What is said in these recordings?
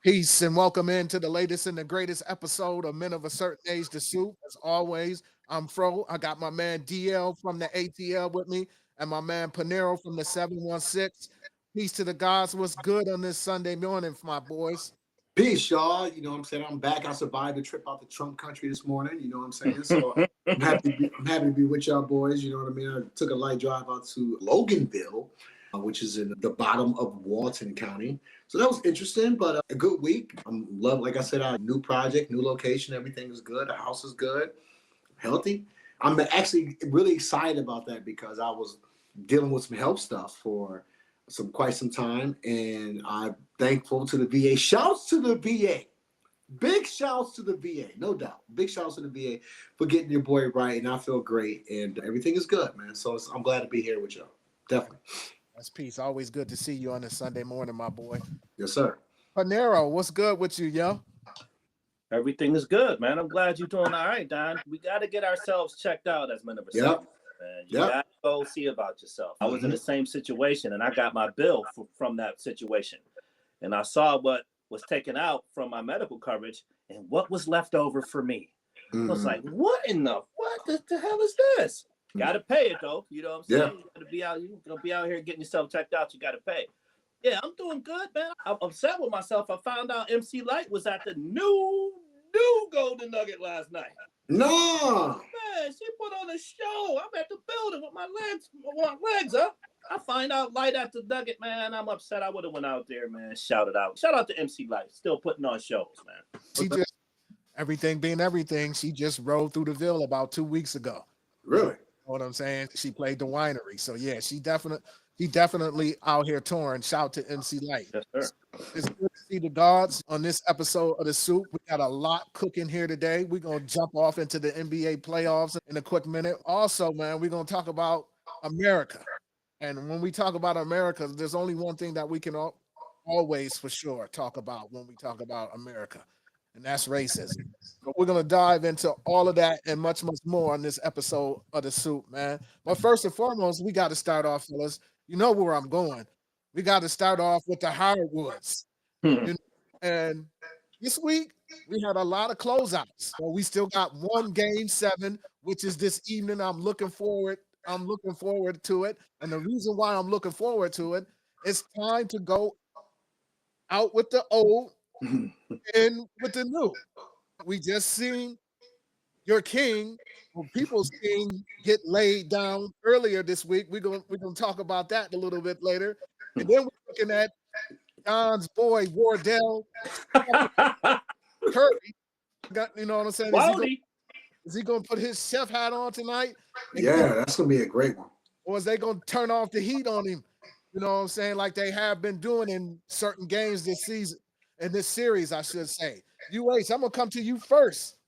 Peace and welcome into the latest and the greatest episode of Men of a Certain Age, The Soup. As always, I'm Fro. I got my man DL from the ATL with me and my man Panero from the 716. Peace to the gods. What's good on this Sunday morning, my boys? Peace, y'all. You know what I'm saying? I'm back. I survived the trip out to Trump country this morning. You know what I'm saying? So I'm happy to be with y'all boys. You know what I mean? I took a light drive out to Loganville, which is in the bottom of Walton County. So that was interesting, but a good week. Like I said, our new project, new location, everything is good. The house is good, healthy. I'm actually really excited about that because I was dealing with some health stuff for quite some time, and I'm thankful to the VA. Shouts to the VA. Big shouts to the VA, no doubt. Big shouts to the VA for getting your boy right, and I feel great, and everything is good, man. So I'm glad to be here with y'all. Definitely. That's peace. Always good to see you on this Sunday morning, my boy. Yes, sir. Panero, what's good with you, yo? Everything is good, man. I'm glad you're doing all right, Don. We got to get ourselves checked out as men of a Yep. certain, man. You got to go see about yourself. I was in the same situation, and I got my bill from that situation. And I saw what was taken out from my medical coverage and what was left over for me. I was like, what the hell is this? Got to pay it, though. You know what I'm saying? Yeah. You got to be out. You're going to be out here getting yourself checked out. You got to pay. Yeah, I'm doing good, man. I'm upset with myself. I found out MC Light was at the new Golden Nugget last night. No. Man, she put on a show. I'm at the building with my legs up. I find out Light at the Nugget, man. I'm upset. I would have went out there, man. Shouted out. Shout out to MC Light. Still putting on shows, man. She just, everything being everything, she just rode through the Ville about 2 weeks ago. Really? You know what I'm saying? She played the winery. So yeah, she definitely out here touring. Shout to MC Light. Yes, sir. It's good to see the gods on this episode of the Soup. We got a lot cooking here today. We're gonna jump off into the NBA playoffs in a quick minute. Also, man, we're gonna talk about America. And when we talk about America, there's only one thing that we can always for sure talk about when we talk about America, and that's racism. So we're gonna dive into all of that and much, much more on this episode of the Soup, man. But first and foremost, we got to start off, fellas. You know where I'm going. We got to start off with the hardwoods. And this week we had a lot of closeouts. So we still got one game 7, which is this evening. I'm looking forward to it. And the reason why I'm looking forward to it, it's time to go out with the old and with the new. We just seen your king, or people's king, get laid down earlier this week. We're gonna talk about that a little bit later. And then we're looking at John's boy Wardell Curry. You know what I'm saying? Is he gonna put his chef hat on tonight? Yeah, that's gonna be a great one. Or is they gonna turn off the heat on him? You know what I'm saying? Like they have been doing in certain games this season, in this series, I should say. UH, I'm gonna come to you first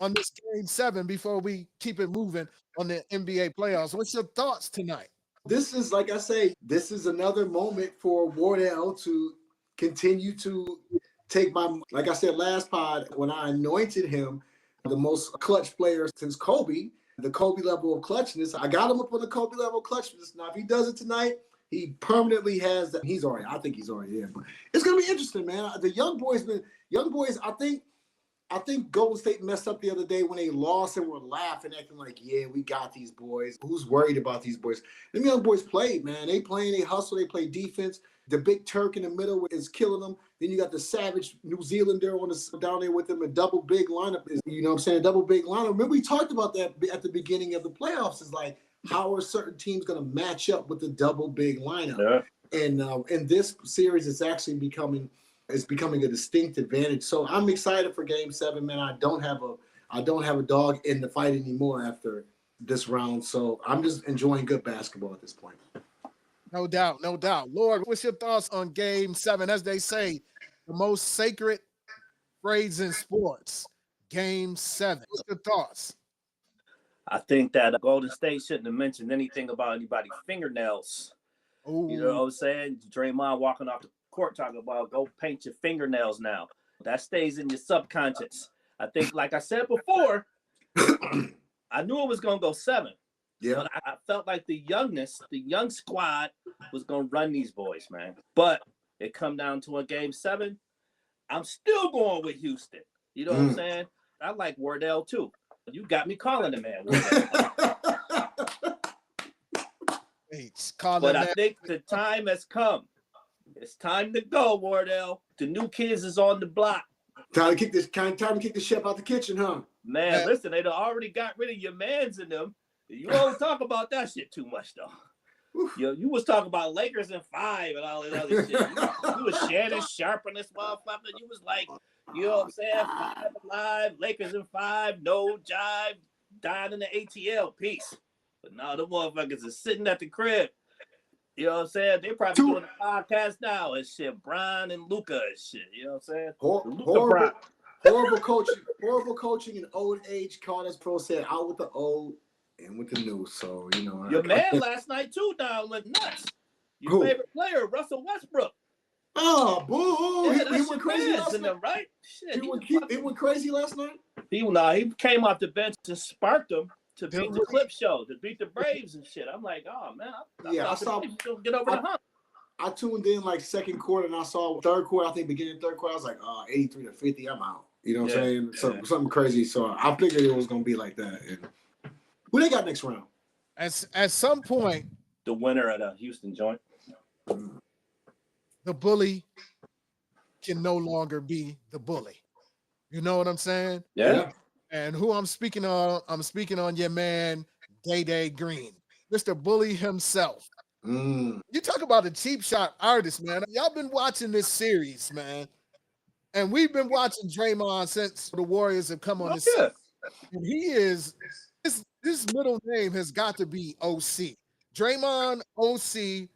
on this game 7 before we keep it moving on the NBA playoffs. What's your thoughts tonight? This is, like I say, this is another moment for Wardell to continue to take like I said last pod, when I anointed him the most clutch player since Kobe, the Kobe level of clutchness. I got him up on the Kobe level of clutchness. Now, if he does it tonight, he permanently has that. I think he's already there. But it's gonna be interesting, man. The young boys, I think Golden State messed up the other day when they lost and were laughing, acting like, yeah, we got these boys. Who's worried about these boys? Them young boys played, man. They playing, they hustle, they play defense. The big Turk in the middle is killing them. Then you got the savage New Zealander down there with them. A double big lineup is, you know what I'm saying? Double big lineup. Remember we talked about that at the beginning of the playoffs. Is like, how are certain teams going to match up with the double big lineup? Yeah. And in this series, it's actually becoming a distinct advantage. So I'm excited for game 7, man. I don't have a dog in the fight anymore after this round. So I'm just enjoying good basketball at this point. No doubt, no doubt. Lord, what's your thoughts on game 7? As they say, the most sacred phrase in sports, game 7. What's your thoughts? I think that Golden State shouldn't have mentioned anything about anybody's fingernails. Ooh. You know what I'm saying? Draymond walking off the court talking about go paint your fingernails now. That stays in your subconscious. I think, like I said before, I knew it was going to go 7. Yeah. But I felt like the young squad was going to run these boys, man. But it come down to a game 7. I'm still going with Houston. You know what I'm saying? I like Wardell too. You got me calling the man Wardell. But I think the time has come. It's time to go, Wardell. The new kids is on the block. Time to kick the chef out the kitchen, huh? Man, listen, they already got rid of your mans in them. You don't talk about that shit too much, though. You was talking about Lakers in 5 and all that other shit. You was Shannon Sharp on this motherfucker. You was like, you know what I'm saying? 5 alive, Lakers in 5, no jive, dying in the ATL, peace. But now the motherfuckers are sitting at the crib. You know what I'm saying? They probably doing a podcast now and shit. Brian and Luca and shit. You know what I'm saying? Horrible coaching and old age. Carter's Pro said out with the old and with the new. So, you know. Your man last night, too, down went nuts. Your favorite player, Russell Westbrook. Oh, boo. Yeah, he went crazy last night. Right? Shit, he went crazy last night? He came off the bench and sparked them to beat the Clip Show, to beat the Braves and shit. I'm like, oh, man. I saw get over the hump. I tuned in like second quarter and I saw third quarter, I think beginning of third quarter, I was like, 83-50, I'm out. You know what I'm saying? Something crazy. So I figured it was going to be like that. And who they got next round? At some point, the winner at a Houston joint. The bully can no longer be the bully. You know what I'm saying? Yeah. And who I'm speaking on your man, Day Green, Mr. Bully himself. You talk about a cheap shot artist, man. Y'all been watching this series, man. And we've been watching Draymond since the Warriors have come on this. And he is, his middle name has got to be OC. Draymond OC.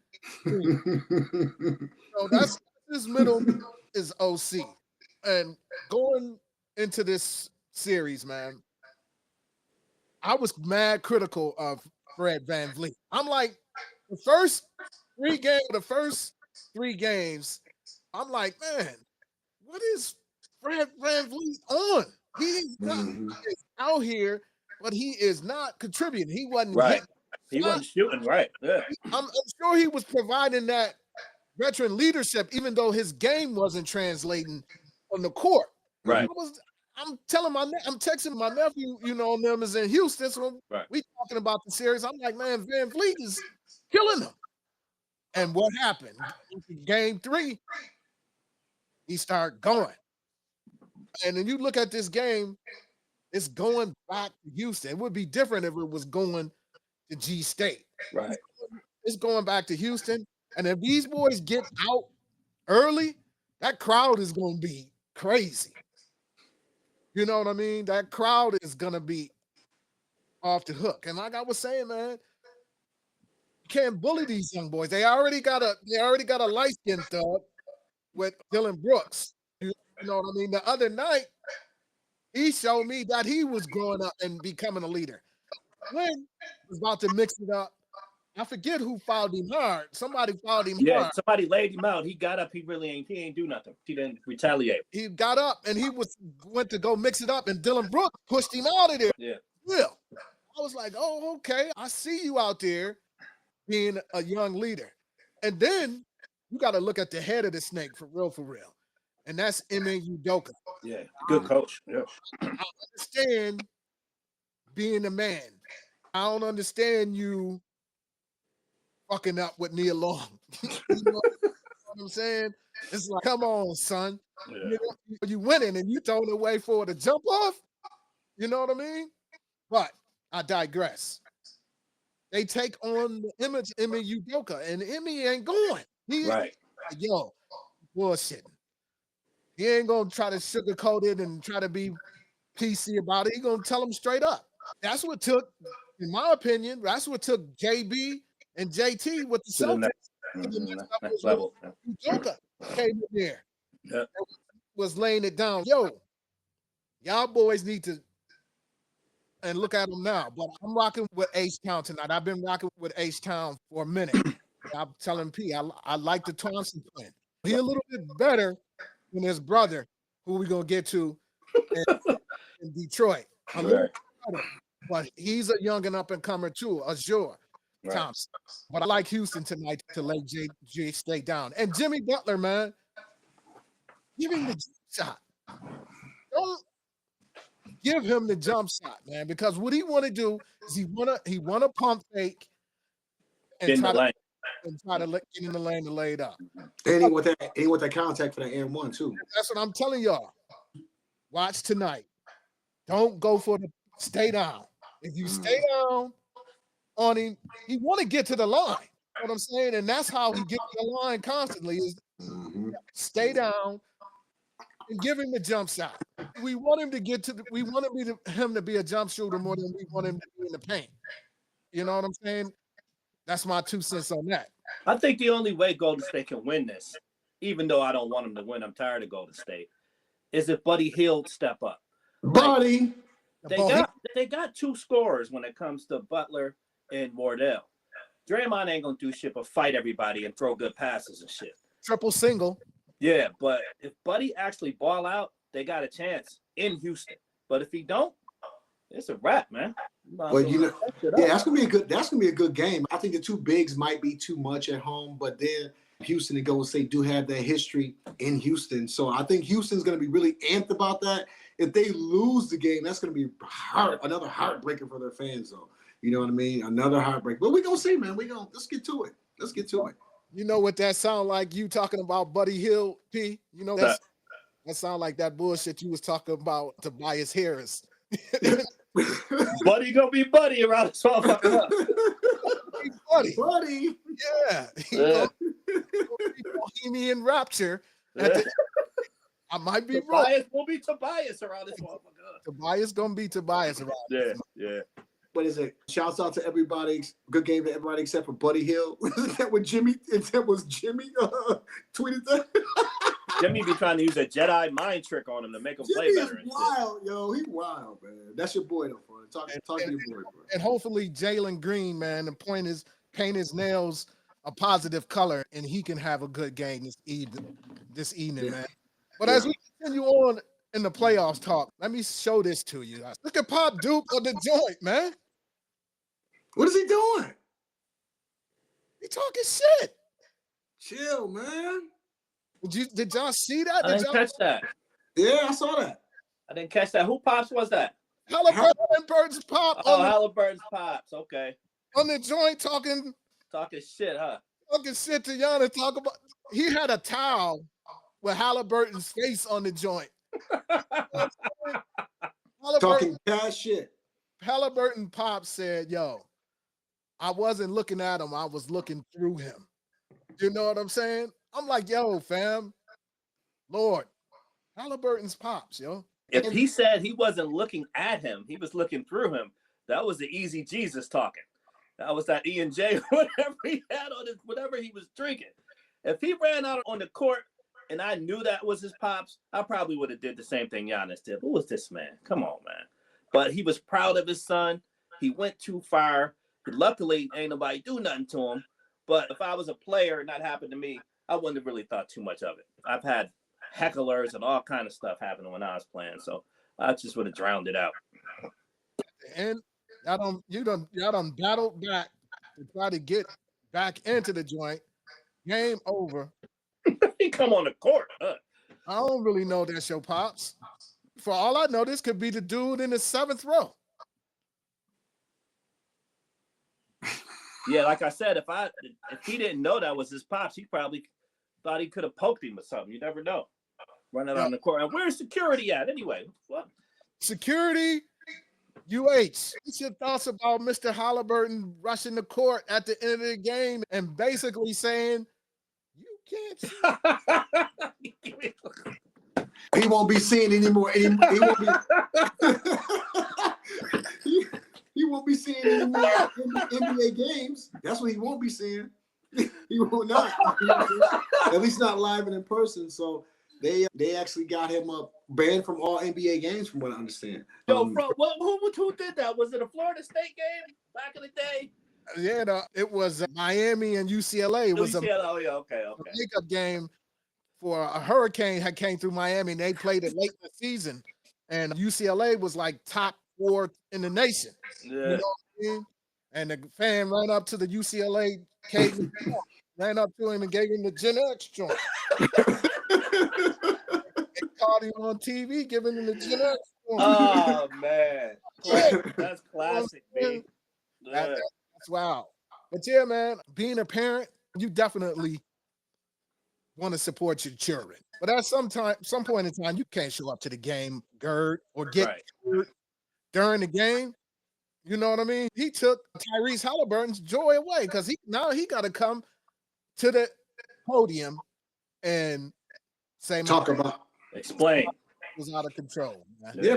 So that's his middle is OC. And going into this series, man, I was mad critical of Fred VanVleet. I'm like, the first three games, I'm like, man, what is Fred VanVleet on? He's out here, but he is not contributing. He wasn't right. He wasn't shooting right. Yeah. I'm sure he was providing that veteran leadership, even though his game wasn't translating on the court. Right. I'm texting my nephew, you know, them is in Houston. So we talking about the series. I'm like, man, VanVleet is killing him. And what happened? Game 3, he started going. And then you look at this game, it's going back to Houston. It would be different if it was going to G State. Right. It's going back to Houston. And if these boys get out early, that crowd is going to be crazy. You know what I mean? That crowd is going to be off the hook. And like I was saying, man, you can't bully these young boys. They already got a light-skinned thug with Dylan Brooks. You know what I mean? The other night, he showed me that he was growing up and becoming a leader. When was about to mix it up, I forget who fouled him hard. Somebody fouled him hard. Yeah, somebody laid him out. He got up. He ain't do nothing. He didn't retaliate. He got up and he went to go mix it up, and Dylan Brooks pushed him out of there. Yeah. I was like, oh, okay. I see you out there being a young leader. And then you got to look at the head of the snake for real. And that's Ime Udoka. Yeah, good coach. Yeah. I understand being a man. I don't understand you fucking up with Nia Long. You know what I'm saying? It's like, come on, son. Yeah. You winning and you throwing away for the jump off. You know what I mean? But I digress. They take on the image Ime Udoka, and Ime ain't going. He right. Yo, bullshitting. He ain't gonna try to sugarcoat it and try to be PC about it. He gonna tell them straight up. That's what took, in my opinion, that's what took JB and JT with the Celtics to the next level. Udoka came in there. Yeah. Was laying it down. Yo, y'all boys need to, and look at them now. But I'm rocking with H-Town tonight. I've been rocking with H-Town for a minute. I'm telling P, I like the Thompson twin. He a little bit better than his brother, who we gonna get to in Detroit. A little better, but he's a young and up and comer too, Azure Thompson. But I like Houston tonight to lay J stay down. And Jimmy Butler, man, give him the juice. shot. Don't give him the jump shot, man, because what he want to do is he want to pump fake and try to get in the lane to lay it up. And he want that contact for that and one too. That's what I'm telling y'all. Watch tonight. Don't go for the stay down. If you stay down on him, he want to get to the line. You know what I'm saying? And that's how he gets to the line constantly is stay down and give him the jump shot. We want him to get to him to be a jump shooter more than we want him to be in the paint. You know what I'm saying? That's my 2 cents on that. I think the only way Golden State can win this, even though I don't want them to win, I'm tired of Golden State, is if Buddy Hield step up. Buddy. They got 2 scorers when it comes to Butler and Wardell. Draymond ain't gonna do shit but fight everybody and throw good passes and shit. Triple single. Yeah, but if Buddy actually ball out, they got a chance in Houston. But if he don't, it's a wrap, man. Well, that's gonna be a good game. I think the 2 bigs might be too much at home, but then Houston and Golden State do have that history in Houston. So I think Houston's gonna be really amped about that. If they lose the game, that's gonna be another heartbreaker for their fans, though. You know what I mean? Another heartbreak. But we're gonna see, man. Let's get to it. You know what that sound like? You talking about Buddy Hield, P? You know that sound like that bullshit you was talking about Tobias Harris. Buddy gonna be Buddy around this motherfucker. Buddy. Yeah. Bohemian Rapture. I might be wrong. Tobias will be Tobias around this motherfucker. Tobias gonna be Tobias around. Yeah. What is it? Shouts out to everybody. Good game to everybody except for Buddy Hield. That was Jimmy tweeted that. Jimmy be trying to use a Jedi mind trick on him to make him play better. Jimmy is wild, yo. He wild, man. That's your boy, though, bro. Talk to your boy, bro. And hopefully Jalen Green, man, the point is paint his nails a positive color and he can have a good game this evening, man. But as we continue on in the playoffs talk, let me show this to you. Look at Pop Duke on the joint, man. What is he doing? He talking shit. Chill, man. Did y'all see that? I didn't catch that. Yeah, I saw that. I didn't catch that. Who Pops was that? Halliburton's Pop. Halliburton's Pops. Okay. On the joint talking shit, huh? Talking shit to Giannis. He had a towel with Halliburton's face on the joint. Talking cash shit. Halliburton Pop said, yo, I wasn't looking at him. I was looking through him. You know what I'm saying? I'm like, yo, fam, Lord, Halliburton's Pops, yo. If he said he wasn't looking at him, he was looking through him, that was the easy Jesus talking. That was that E&J, whatever he had on his, whatever he was drinking. If he ran out on the court and I knew that was his Pops, I probably would have did the same thing Giannis did. Who was this man? Come on, man. But he was proud of his son. He went too far. Luckily, ain't nobody do nothing to him. But if I was a player and that happened to me, I wouldn't have really thought too much of it. I've had hecklers and all kind of stuff happen when I was playing, so I just would have drowned it out. And y'all done battled back to try to get back into the joint. Game over. He come on the court. Huh? I don't really know that's your Pops. For all I know, this could be the dude in the 7th row. Yeah, like I said, if he didn't know that was his Pops, he probably thought he could have poked him or something. You never know. Running on the court. And where's security at anyway? What? Security, what's your thoughts about Mr. Halliburton rushing the court at the end of the game and basically saying, you can't see. He won't be seen anymore. He won't be seeing anymore in NBA games. That's what he won't be seeing. He will not. At least not live and in person. So they actually got him banned from all NBA games, from what I understand. Yo, bro, who did that? Was it a Florida State game back in the day? Yeah, it was Miami and UCLA. It was okay. A makeup game for a hurricane had came through Miami, and they played it late in the season. And UCLA was like top 4 in the nation. Yeah. You know what I mean? And the fan ran up to the UCLA cage, ran up to him and gave him the Gen X joint. They somebody on TV giving him the generic form. Oh man, that's classic, B. That's wow. But yeah, man, being a parent, you definitely want to support your children. But at some point in time, you can't show up to the game, Gerd, or get hurt during the game. You know what I mean? He took Tyrese Halliburton's joy away because now he got to come to the podium and say, explain. Was out of control. Man. Yeah,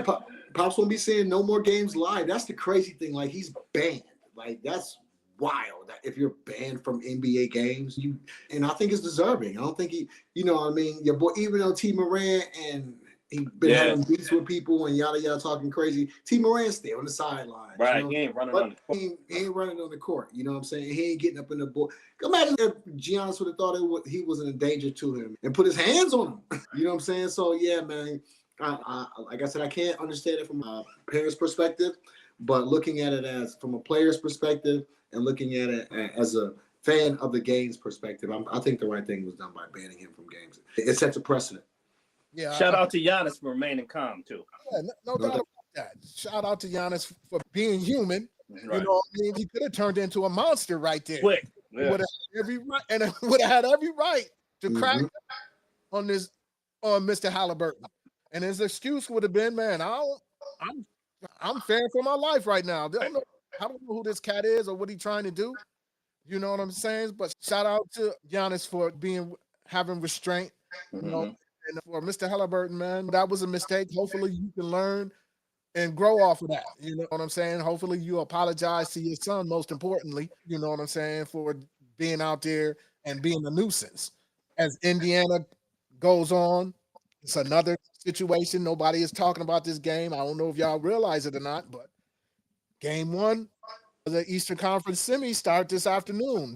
Pops won't be seeing no more games live. That's the crazy thing. Like, he's banned. Like, that's wild. That if you're banned from NBA games, and I think it's deserving. I don't think you know what I mean? Your boy, even though T. Moran and he been having beats with people and yada yada talking crazy, T. Moran's still on the sideline. Right, you know? He ain't running on the court. He ain't running on the court. You know what I'm saying? He ain't getting up in the board. Imagine if Giannis would have thought he was in danger to him and put his hands on him. You know what I'm saying? So yeah, man. Like I said, I can't understand it from a parent's perspective, but looking at it as from a player's perspective and looking at it as a fan of the game's perspective, I think the right thing was done by banning him from games. It sets a precedent. Yeah. Shout out to Giannis for remaining calm too. Yeah, no doubt about that. Shout out to Giannis for being human. Right. You know what I mean? He could have turned into a monster right there. Quick. Yeah. Would have had every right to crack on Mr. Halliburton. And his excuse would have been, man, I'm fearing for my life right now. I don't know who this cat is or what he's trying to do. You know what I'm saying? But shout out to Giannis for having restraint. You know, and for Mr. Halliburton, man, that was a mistake. Hopefully you can learn and grow off of that. You know what I'm saying? Hopefully you apologize to your son, most importantly, you know what I'm saying, for being out there and being a nuisance. As Indiana goes on, it's another situation. Nobody is talking about this game. I don't know if y'all realize it or not, but game 1 of the Eastern Conference semi start this afternoon.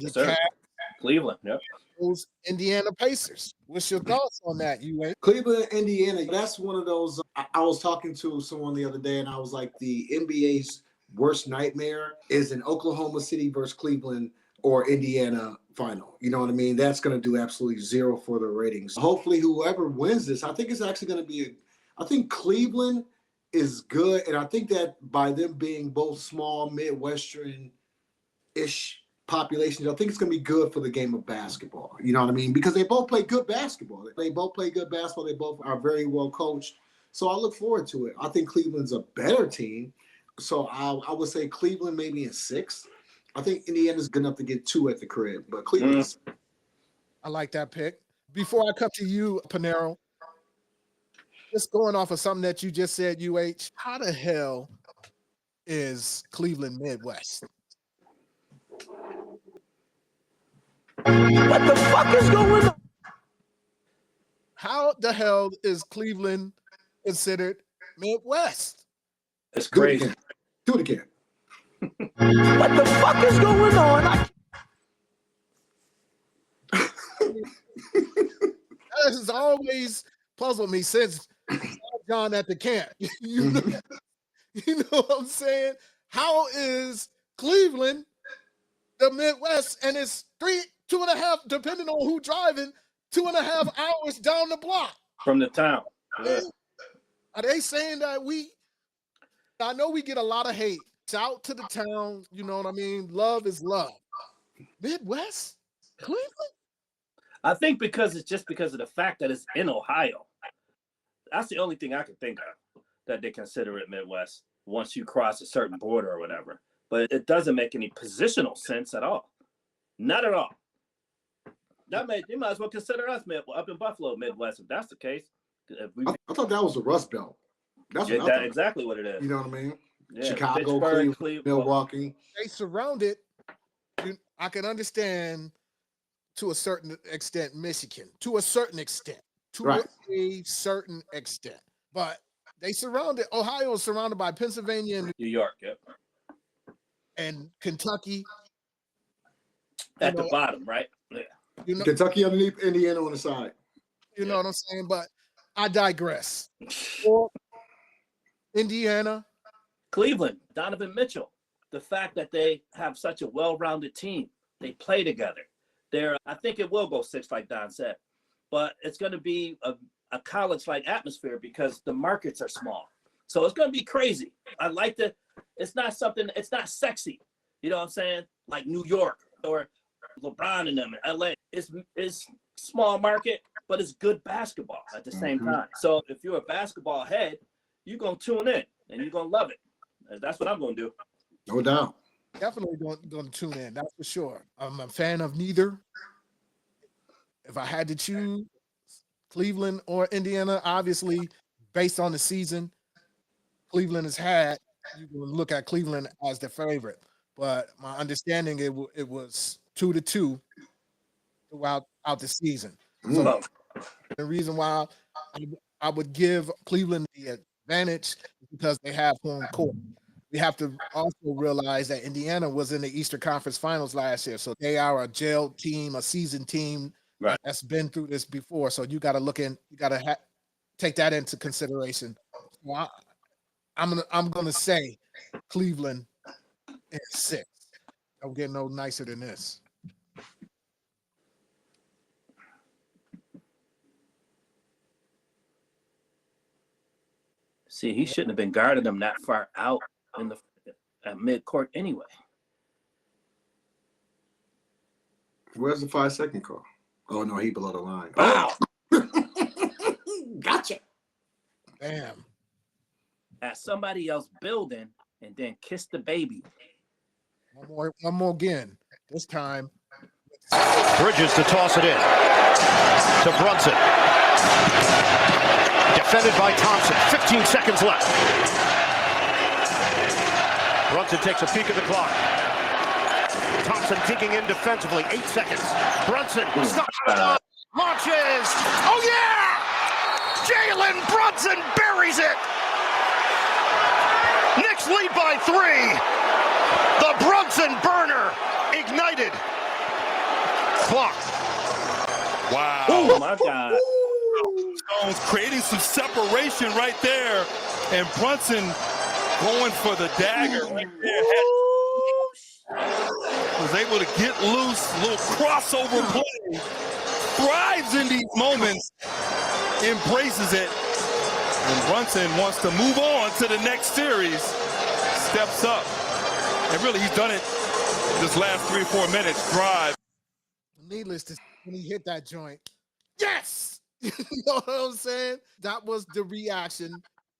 Cleveland, yep. Those Indiana Pacers. What's your thoughts on that, UA? Cleveland, Indiana, that's one of those. I was talking to someone the other day, and I was like, the NBA's worst nightmare is an Oklahoma City versus Cleveland or Indiana final. You know what I mean? That's going to do absolutely zero for the ratings. Hopefully, whoever wins this, I think it's actually going to be I think Cleveland is good, and I think that by them being both small, Midwestern-ish populations, I think it's going to be good for the game of basketball. You know what I mean? Because they both play good basketball. They both play good basketball. They both are very well coached. So I look forward to it. I think Cleveland's a better team. So I would say Cleveland maybe in 6. I think Indiana's good enough to get 2 at the crib, but Cleveland. I like that pick. Before I come to you, Panero, just going off of something that you just said, UH, how the hell is Cleveland Midwest? What the fuck is going on? How the hell is Cleveland considered Midwest? It's crazy. Do it again. What the fuck is going on? That has always puzzled me since John at the camp. You know what I'm saying? How is Cleveland the Midwest? And it's 2.5, depending on who driving, 2.5 hours down the block from the town. Yeah. Are they saying that I know we get a lot of hate. Shout to the town, you know what I mean? Love is love. Midwest? Cleveland? I think because of the fact that it's in Ohio. That's the only thing I can think of that they consider it Midwest once you cross a certain border or whatever. But it doesn't make any positional sense at all. Not at all. You might as well consider us up in Buffalo Midwest if that's the case. I thought that was the Rust Belt. That's exactly what it is. You know what I mean? Yeah, Chicago, Cleveland, Milwaukee. They surround it. I can understand to a certain extent Michigan, to a certain extent, a certain extent. But they surrounded, Ohio is surrounded by Pennsylvania and New York, yep. And Kentucky. At the bottom, right? Yeah. Kentucky underneath, Indiana on the side. You know what I'm saying? But I digress. Or Indiana. Cleveland, Donovan Mitchell. The fact that they have such a well-rounded team. They play together. I think it will go 6, like Don said. But it's going to be a college-like atmosphere because the markets are small. So it's going to be crazy. I like it's not sexy. You know what I'm saying? Like New York or LeBron and them in LA. It's small market, but it's good basketball at the same time. So if you're a basketball head, you're going to tune in and you're going to love it. That's what I'm going to do. No doubt. Definitely going to tune in. That's for sure. I'm a fan of neither. If I had to choose Cleveland or Indiana, obviously, based on the season Cleveland has had, you can look at Cleveland as the favorite. But my understanding, it was 2-2 throughout the season. So the reason why I would give Cleveland the advantage is because they have home court. We have to also realize that Indiana was in the Eastern Conference Finals last year. So they are a jailed team, a seasoned team that's been through this before. So you got to take that into consideration. So I'm going to say Cleveland in 6. Don't get no nicer than this. See, he shouldn't have been guarding them that far out at midcourt anyway. Where's the 5-second call? Oh no, he below the line. Wow. Gotcha. Damn. At somebody else building and then kiss the baby. One more again. This time. Bridges to toss it in to Brunson. Defended by Thompson. 15 seconds left. Brunson takes a peek at the clock. Thompson digging in defensively. 8 seconds. Brunson stops the ball. Launches. Oh yeah! Jalen Brunson buries it. Knicks lead by 3. The Brunson burner ignited. Clock. Wow. Oh my God. Stones creating some separation right there. And Brunson going for the dagger right there. Was able to get loose, a little crossover play. Thrives in these moments, embraces it. And Brunson wants to move on to the next series. Steps up. And really, he's done it this last 3 or 4 minutes. Drive. Needless to say, when he hit that joint, yes! You know what I'm saying? That was the reaction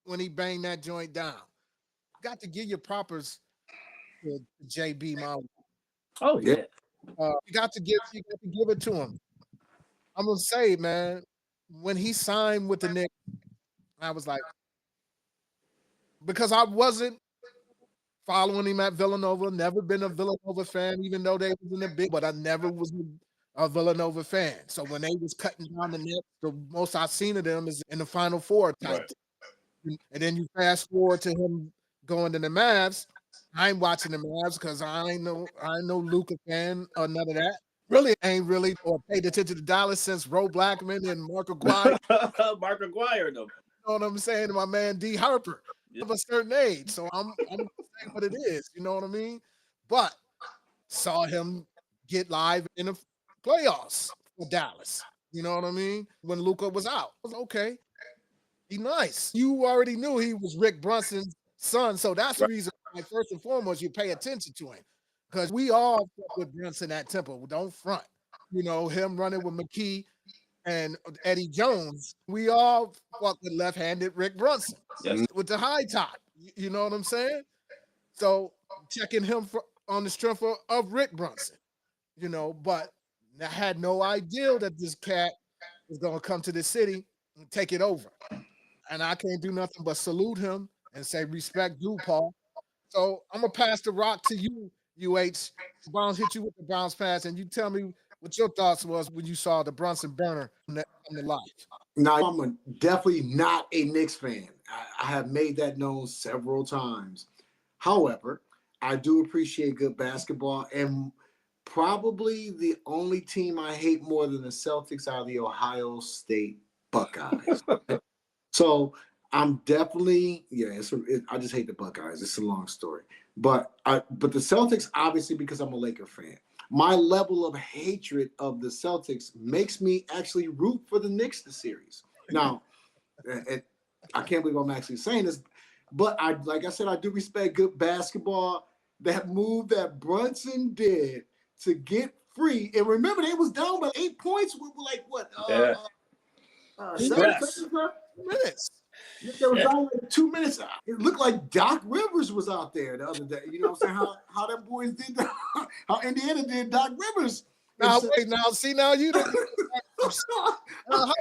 when he banged that joint down. Got to give your propers to JB Mawu. Oh yeah. You got to give it to him. I'm gonna say, man, when he signed with the Knicks, I was like, because I wasn't following him at Villanova, never been a Villanova fan, even though they was in the big, but I never was a Villanova fan. So when they was cutting down the Knicks, the most I've seen of them is in the Final Four type. Right. And then you fast forward to him going to the Mavs. I ain't watching the Mavs because I ain't no Luka fan or none of that. Really ain't really or paid attention to Dallas since Ro Blackman and Mark Aguirre. Mark Aguirre, though. You know what I'm saying? My man D. Harper of a certain age. So I'm saying what it is. You know what I mean? But saw him get live in the playoffs for Dallas. You know what I mean? When Luka was out. I was okay. He nice. You already knew he was Rick Brunson's son. So that's the reason why, first and foremost, you pay attention to him. Because we all fuck with Brunson at Temple. Don't front. You know, him running with McKee and Eddie Jones. We all fuck with left-handed Rick Brunson with the high top. You know what I'm saying? So checking him on the strength of Rick Brunson. You know, but I had no idea that this cat was going to come to the city and take it over. And I can't do nothing but salute him and say respect due, Paul. So I'm going to pass the rock to you, UH. Browns hit you with the bounce pass, and you tell me what your thoughts was when you saw the Brunson burner on the live. Now, I'm definitely not a Knicks fan. I have made that known several times. However, I do appreciate good basketball, and probably the only team I hate more than the Celtics are the Ohio State Buckeyes. So I'm definitely, I just hate the Buckeyes. It's a long story. But the Celtics, obviously, because I'm a Laker fan, my level of hatred of the Celtics makes me actually root for the Knicks this series. Now, I can't believe I'm actually saying this, but like I said, I do respect good basketball. That move that Brunson did to get free, and remember they was down by 8 points. We were like what? 7 seconds left. Minutes. There was down like 2 minutes. It looked like Doc Rivers was out there the other day. You know what I'm saying? How them boys did that, how Indiana did Doc Rivers. Now wait, now you don't. How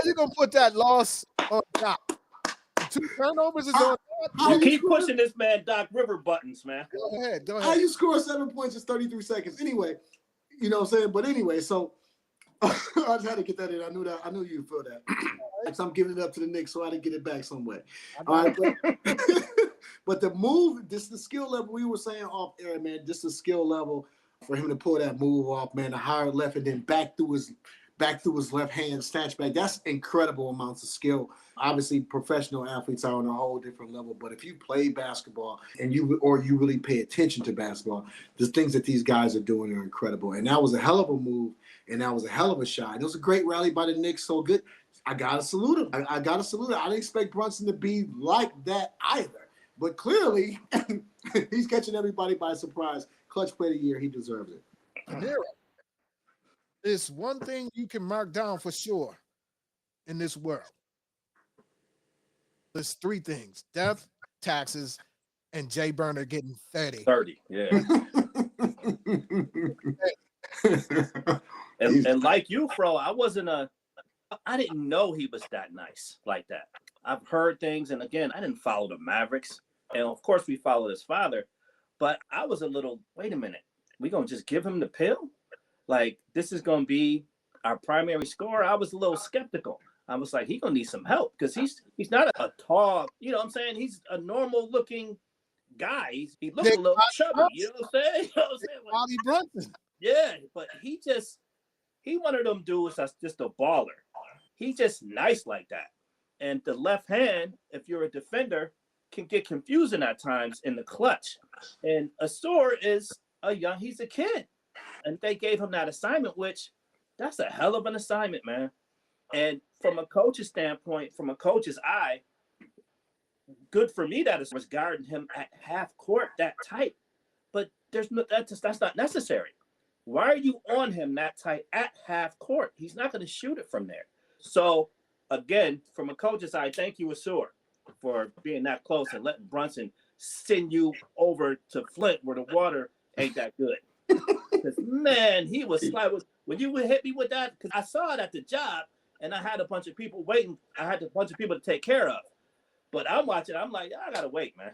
you gonna put that loss on Doc? 2 turnovers is on. You keep pushing this man Doc River buttons, man. Go ahead. How you score 7 points in 33 seconds? Anyway, you know what I'm saying? But anyway, so I just had to get that in. I knew you'd feel that. So I'm giving it up to the Knicks, so I had to get it back some way. All right, but the move, this is the skill level we were saying off air, man. This is the skill level for him to pull that move off, man. The higher left and then back through his left hand snatch back. That's incredible amounts of skill. Obviously, professional athletes are on a whole different level. But if you play basketball and you really pay attention to basketball, the things that these guys are doing are incredible. And that was a hell of a move, and that was a hell of a shot. And it was a great rally by the Knicks. So good. I gotta salute him. I gotta salute him. I didn't expect Brunson to be like that either. But clearly, he's catching everybody by surprise. Clutch play of the year. He deserves it. There's one thing you can mark down for sure in this world. There's 3 things: death, taxes, and Jay Burner getting 30. 30, yeah. and like you, Fro, I didn't know he was that nice like that. I've heard things, and again, I didn't follow the Mavericks. And of course, we followed his father. But I was a little, wait a minute, we gonna just give him the pill? Like, this is gonna be our primary scorer? I was a little skeptical. I was like, he's gonna need some help because he's not a tall, you know what I'm saying? He's a normal looking guy. He looks a little chubby, you know what I'm saying? You know what I'm saying? Bobby Brunson. Yeah, but he one of them dudes that's just a baller. He's just nice like that. And the left hand, if you're a defender, can get confusing at times in the clutch. And Asur he's a kid. And they gave him that assignment, which that's a hell of an assignment, man. And from a coach's standpoint, from a coach's eye, good for me that was guarding him at half court that tight. But that's not necessary. Why are you on him that tight at half court? He's not going to shoot it from there. So, again, from a coach's eye, thank you, Asur, for being that close and letting Brunson send you over to Flint where the water ain't that good. Because, man, he was like, when you would hit me with that, because I saw it at the job, and I had a bunch of people waiting. I had a bunch of people to take care of. But I'm watching. I'm like, I got to wait, man.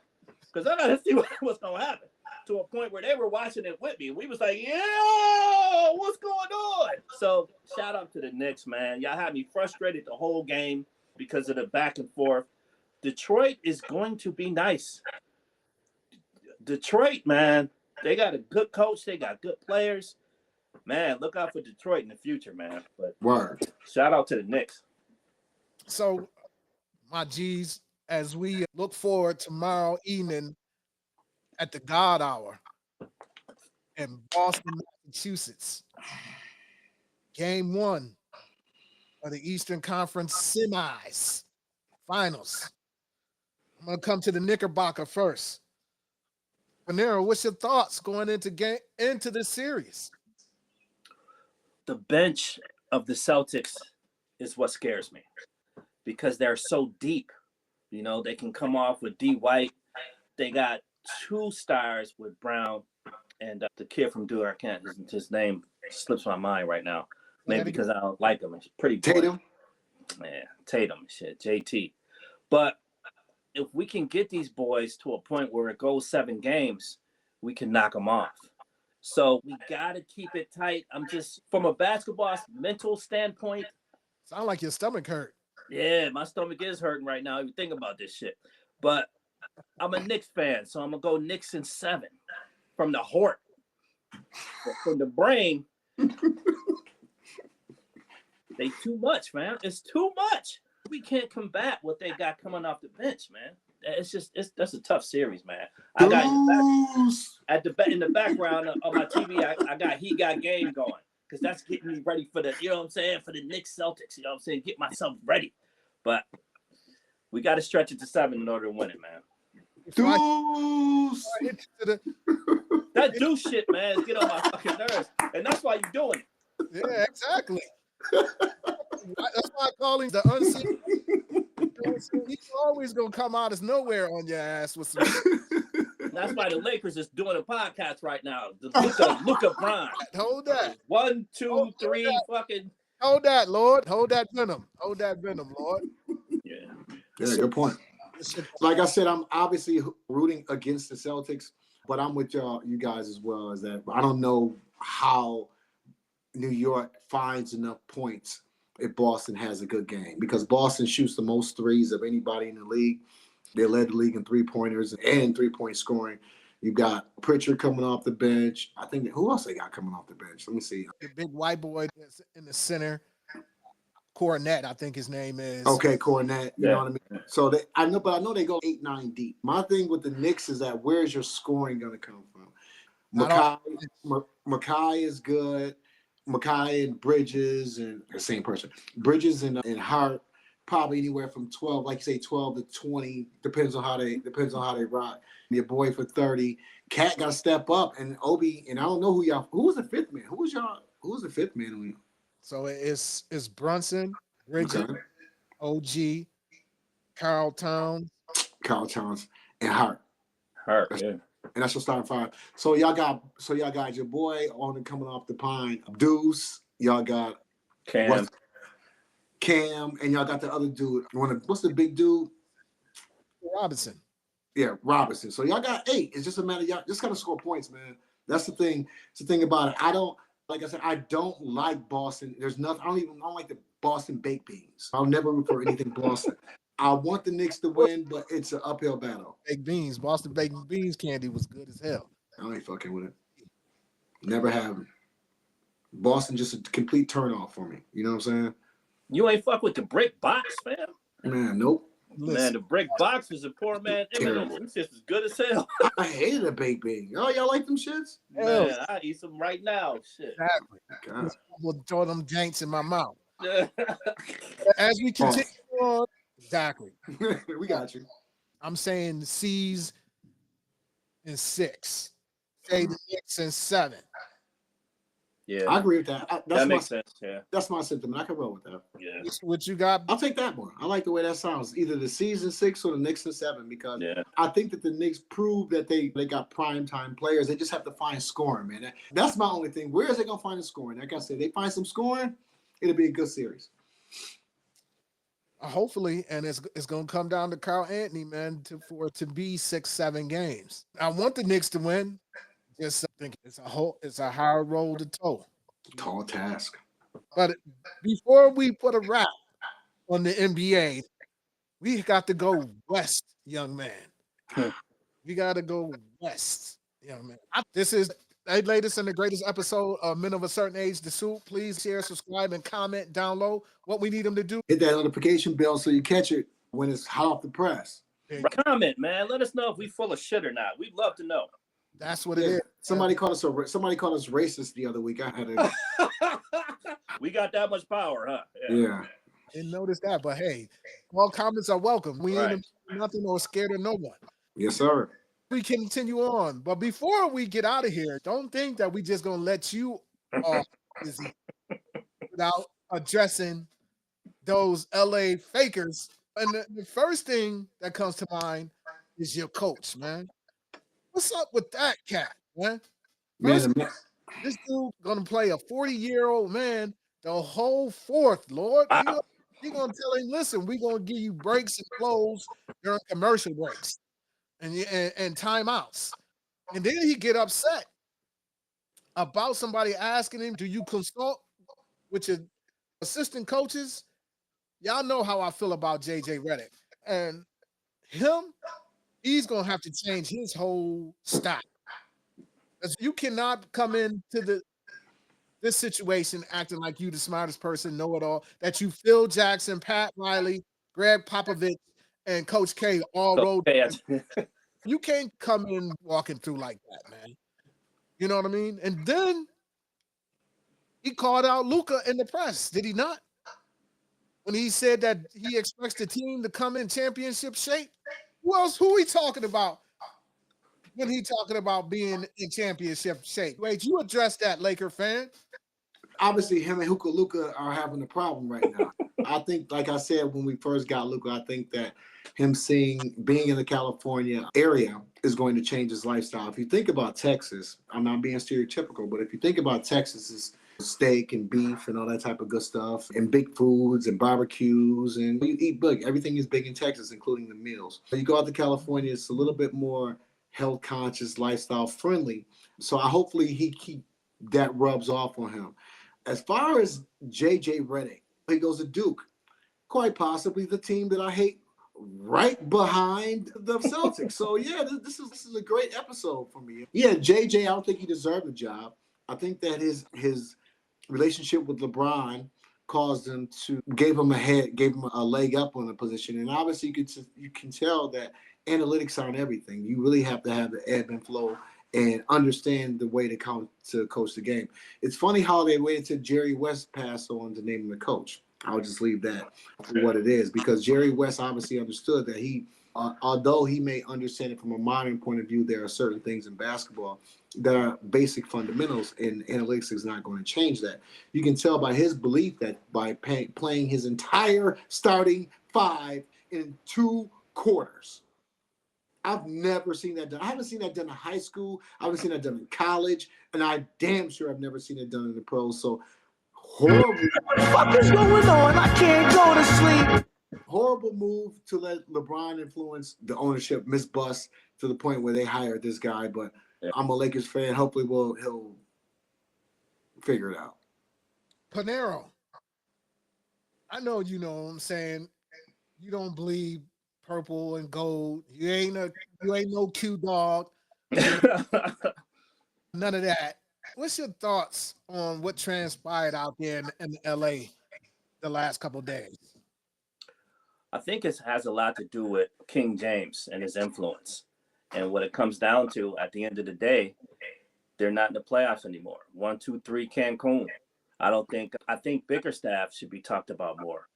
Because I got to see what's going to happen. To a point where they were watching it with me. We was like, yo, what's going on? So shout out to the Knicks, man. Y'all had me frustrated the whole game because of the back and forth. Detroit is going to be nice. Detroit, man, they got a good coach. They got good players. Man, look out for Detroit in the future, man. But Word. Shout out to the Knicks. So, my G's, as we look forward tomorrow evening at the God Hour in Boston, Massachusetts, Game 1 of the Eastern Conference semis, finals. I'm going to come to the Knickerbocker first. Panera, what's your thoughts going into this series? The bench of the Celtics is what scares me because they're so deep. You know, they can come off with D. White. They got 2 stars with Brown and the kid from Duke. I can't. His name slips my mind right now. Maybe because I don't like him. It's pretty Tatum. Yeah, Tatum, shit, JT. But if we can get these boys to a point where it goes 7 games, we can knock them off. So we got to keep it tight. I'm just, from a basketball mental standpoint. Sound like your stomach hurt. Yeah, my stomach is hurting right now. Even think about this shit. But I'm a Knicks fan, so I'm going to go Knicks in 7 from the heart. But from the brain, they too much, man. It's too much. We can't combat what they got coming off the bench, man. That's a tough series, man. I got in the background of my TV, I got He Got Game going. because that's getting me ready for the, you know what I'm saying, for the Knicks Celtics. You know what I'm saying? Get myself ready. But we got to stretch it to 7 in order to win it, man. Deuce. That do shit, man, is get on my fucking nerves. And that's why you're doing it. Yeah, exactly. That's why I call him the unseen. He's always gonna come out as nowhere on your ass with some shit. That's why the Lakers is doing a podcast right now. Look at Brian. Hold that. 1, 2, 3, that. fucking. Hold that, Lord. Hold that venom. Hold that venom, Lord. Yeah. Yeah, good point. Like I said, I'm obviously rooting against the Celtics, but I'm with you guys as well. As that I don't know how New York finds enough points if Boston has a good game, because Boston shoots the most threes of anybody in the league. They led the league in 3-pointers and 3-point scoring. You've got Pritchard coming off the bench. I think who else they got coming off the bench? Let me see. The big white boy that's in the center, Cornette, I think his name is. Okay, Cornette. You know what I mean? So I know they go 8-9 deep. My thing with the Knicks is that where's your scoring going to come from? Makai is good. Makai and Bridges and the same person. Bridges and Hart probably anywhere from 12, like you say, 12 to 20. Depends on how they rock. Your boy for 30. Cat got to step up, and Obi, and I don't know who was the fifth man? Who was the fifth man? So it's Brunson, Bridges, Okay. OG, Carl Towns, and Hart. Yeah. And that's your starting 5. So y'all got your boy on coming off the pine, Deuce. Y'all got Cam, and y'all got the other dude. What's the big dude? Robinson. Yeah, Robinson. So y'all got 8. It's just a matter. Y'all just gotta score points, man. That's the thing. It's the thing about it. Like I said, I don't like Boston. There's nothing. I don't like the Boston baked beans. I'll never root for anything Boston. I want the Knicks to win, but it's an uphill battle. Baked beans. Boston baked beans candy was good as hell. I ain't fucking with it. Never have. Boston just a complete turnoff for me. You know what I'm saying? you ain't fuck with the brick box, fam. Man, nope. Listen, Man, the brick box was a poor man. Terrible. Them shits was good as hell. I hated a baked bean. Oh, y'all like them shits? Hell. Man, I eat some right now. Shit. exactly. God. We'll throw them janks in my mouth. As we continue on, exactly. We got you. I'm saying C's in 6. Say the Knicks in 7. Yeah, I agree with that. that makes sense. Yeah, That's my sentiment. I can roll with that. yeah, What you got? I'll take that one. I like the way that sounds. Either the season 6 or the Knicks in 7, because yeah. I think that the Knicks prove that they got prime time players. They just have to find scoring, man. That's my only thing. Where is they gonna find the scoring? Like I said, they find some scoring, it'll be a good series. Hopefully, and it's gonna come down to Carl Anthony, man, for it to be 6-7 games. I want the Knicks to win. Just think it's a hard roll to toe. Tall task. But before we put a wrap on the NBA, we got to go west, young man. We got to go west, young man. They latest and the greatest episode of Men of a Certain Age, The Soup. Please share, subscribe, and comment down low what we need them to do. Hit that notification bell so you catch it when it's hot off the press. Comment, man. Let us know if we full of shit or not. We'd love to know. That's what it is. Somebody called us racist the other week. I had to. We got that much power, huh? Yeah. Didn't notice that, but hey, all comments are welcome. We ain't nothing or scared of no one. Yes, sir. We continue on, but before we get out of here, don't think that we just gonna let you off without addressing those LA fakers. And the first thing that comes to mind is your coach, man. What's up with that cat, man? First, this dude gonna play a 40-year-old man the whole fourth, Lord. Wow. You gonna tell him, listen, we gonna give you breaks and clothes during commercial breaks and timeouts. And then he get upset about somebody asking him, do you consult with your assistant coaches? Y'all know how I feel about JJ Redick. And he's gonna have to change his whole style. Because you cannot come into this situation acting like you the smartest person, know it all, that you Phil Jackson, Pat Riley, Greg Popovich, and Coach K all rolled. You can't come in walking through like that, man. You know what I mean? And then He called out Luka in the press, did he not? When he said that he expects the team to come in championship shape. Who he talking about when he talking about being in championship shape? Wait, you address that, Laker fan. Obviously, him and Luka are having a problem right now. I think, like I said, when we first got Luka, I think that him being in the California area is going to change his lifestyle. If you think about Texas, I'm not being stereotypical, but if you think about Texas, it's steak and beef and all that type of good stuff, and big foods and barbecues, and you eat big. Everything is big in Texas, including the meals. You go out to California, it's a little bit more health conscious, lifestyle friendly. So hopefully that rubs off on him. As far as JJ Redick, he goes to Duke, quite possibly the team that I hate right behind the Celtics. So yeah, this is a great episode for me. Yeah, JJ, I don't think he deserved the job. I think that his relationship with LeBron caused him gave him a leg up on the position. And obviously you can tell that analytics aren't everything. You really have to have the ebb and flow and understand the way to coach the game. It's funny how they waited till Jerry West passed on to name him the coach. I'll just leave that for what it is, because Jerry West obviously understood that although he may understand it from a modern point of view, there are certain things in basketball that are basic fundamentals, and analytics is not going to change that. You can tell by his belief that by playing his entire starting five in 2 quarters. I've never seen that done. I haven't seen that done in high school. I haven't seen that done in college. And I damn sure I've never seen it done in the pros. So horrible. What the fuck is going on? I can't go to sleep. Horrible move to let LeBron influence the ownership, Miss Bus, to the point where they hired this guy. But I'm a Lakers fan. Hopefully he'll figure it out. Panero, I know you know what I'm saying. You don't believe purple and gold. You ain't no Q dog. None of that. What's your thoughts on what transpired out there in LA the last couple of days? I think it has a lot to do with King James and his influence. And what it comes down to at the end of the day, they're not in the playoffs anymore. 1, 2, 3 Cancun. I think Bickerstaff should be talked about more.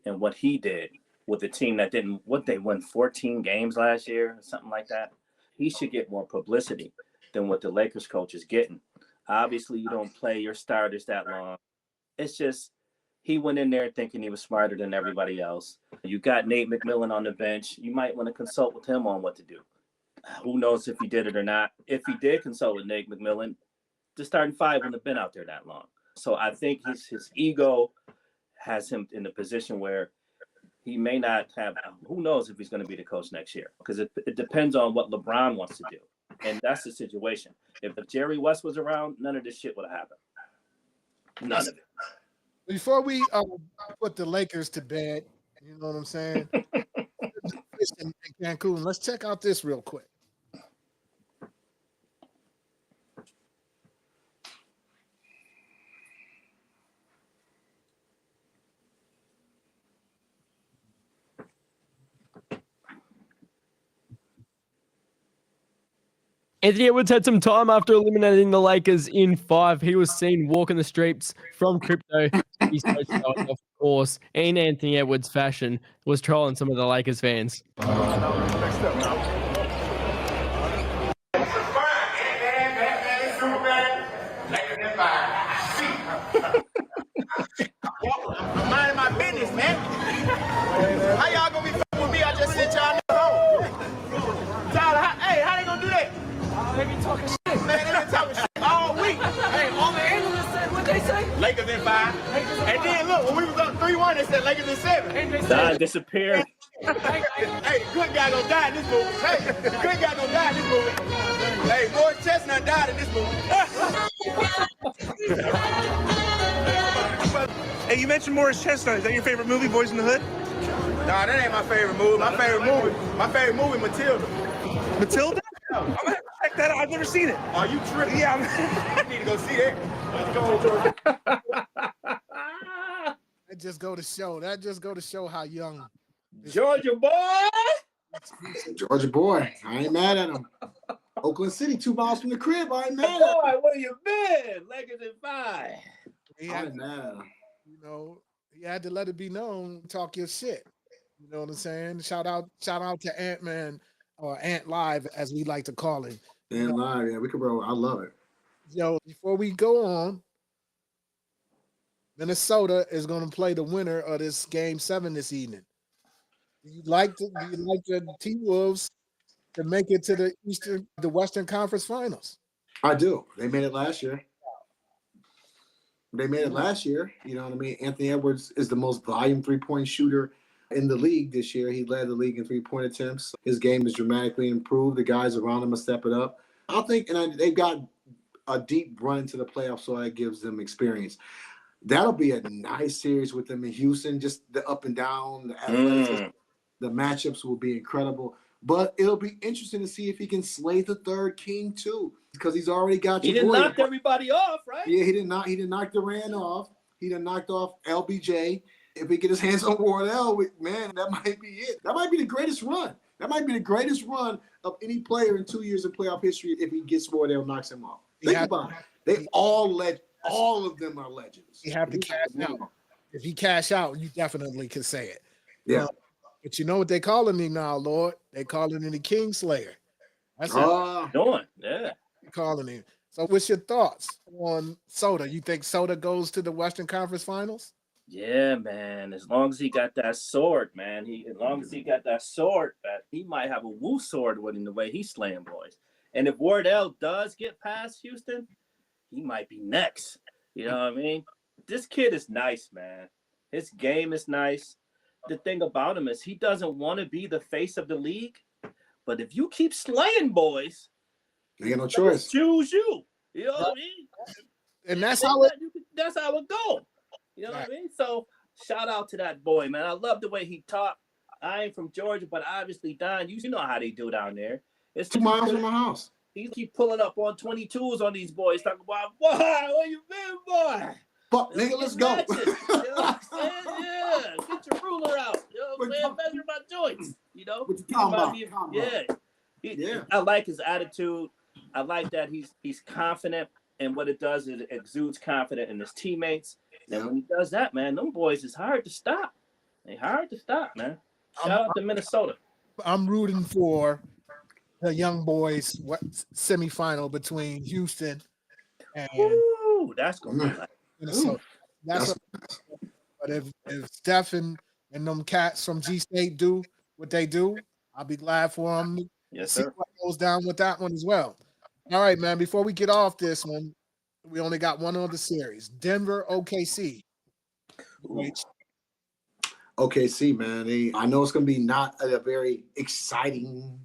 And what he did with a team that they won 14 games last year, or something like that. He should get more publicity than what the Lakers coach is getting. Obviously, you don't play your starters that long. It's just he went in there thinking he was smarter than everybody else. You got Nate McMillan on the bench. You might want to consult with him on what to do. Who knows if he did it or not. If he did consult with Nate McMillan, the starting five wouldn't have been out there that long. So I think his ego has him in a position where he may not have, who knows if he's going to be the coach next year, because it depends on what LeBron wants to do. And that's the situation. If Jerry West was around, none of this shit would have happened. None of it. Before we put the Lakers to bed, you know what I'm saying? in Cancun, let's check out this real quick. Anthony Edwards had some time after eliminating the Lakers in 5. He was seen walking the streets from crypto. He's of course, in Anthony Edwards fashion, was trolling some of the Lakers fans. I'm minding my business, man. How y'all gonna be fucking with me? I just sent y'all the phone. Tyler, how they gonna do that? They be talking shit. Man, they been talking shit all week. Hey, all the analysts said what they say? Lakers in 5. And then look, when we was up 3-1, they said Lakers in 7. Don disappeared. Hey, good guy gonna die in this movie. Hey, the good guy gonna die in this movie. Hey, Morris Chestnut died in this movie. Hey, you mentioned Morris Chestnut. Is that your favorite movie, Boys in the Hood? Nah, that ain't my favorite movie. My favorite movie, Matilda. Matilda? I'm gonna have to check that out. I've never seen it. Are you tripping? Yeah, I need to go see that. Let's go, Georgia. That just go to show how young Georgia boy. Georgia boy, I ain't mad at him. Oakland City, 2 miles from the crib. I ain't mad at him. Boy, where you been? Lakers in 5. He I had, ain't mad at him. you know, he had to let it be known, talk your shit. You know what I'm saying? Shout out to Ant Man or Ant Live as we like to call him. You And know, live, yeah, we could roll. I love it. before we go on, Minnesota is going to play the winner of this game 7 this evening. Do you like the T Wolves to make it to the Western Conference Finals? I do. They made it last year. They made it last year. You know what I mean? Anthony Edwards is the most volume 3-point shooter in the league this year. He led the league in 3-point attempts. His game is dramatically improved. The guys around him will step it up. I think, they've got a deep run to the playoffs, so that gives them experience. That'll be a nice series with them in Houston. Just the up and down, the athleticism, the matchups will be incredible. But it'll be interesting to see if he can slay the third king too, because he's already got. He didn't knock everybody off, right? Yeah, he did not. He didn't knock Durant off. He done knocked off LBJ. If he get his hands on Wardell, man, that might be it. That might be the greatest run. That might be the greatest run of any player in 2 years in playoff history if he gets Wardell, knocks him off. Think about it. They all of them are legends. You have to cash out. If he cash out, you definitely can say it. Yeah. But you know what they calling him now, Lord? They calling him the Kingslayer. That's doing. Yeah. Calling him. So what's your thoughts on Soda? You think Soda goes to the Western Conference Finals? Yeah, man. As long as he got that sword, man. As long as he got that sword, that he might have a woo sword with him the way he's slaying boys. And if Wardell does get past Houston, he might be next. You know what I mean? This kid is nice, man. His game is nice. The thing about him is he doesn't want to be the face of the league. But if you keep slaying boys, you got no choice. Choose you. You know what I mean? And that's how it go. You know what I mean? So shout out to that boy, man. I love the way he talked. I ain't from Georgia, but obviously, Don, you know how they do down there. It's 2 miles from my house. He keep pulling up on 22s on these boys, talking about, boy, where you been, boy? Fuck, nigga, let's go. You know what I'm saying? Yeah, get your ruler out. You know what I'm saying? Measure my joints. You know? What you talking about? Yeah. I like his attitude. I like that he's confident, and what it does is it exudes confidence in his teammates. And when he does that, man, them boys is hard to stop. They hard to stop, man. Shout out to Minnesota. I'm rooting for the young boys semifinal between Houston and that's gonna be like Minnesota. But if Steph and them cats from G State do what they do, I'll be glad for them. Yes, see sir. what goes down with that one as well. All right, man. Before we get off this one, we only got one other series: Denver OKC. OKC, man. I know it's going to be not a very exciting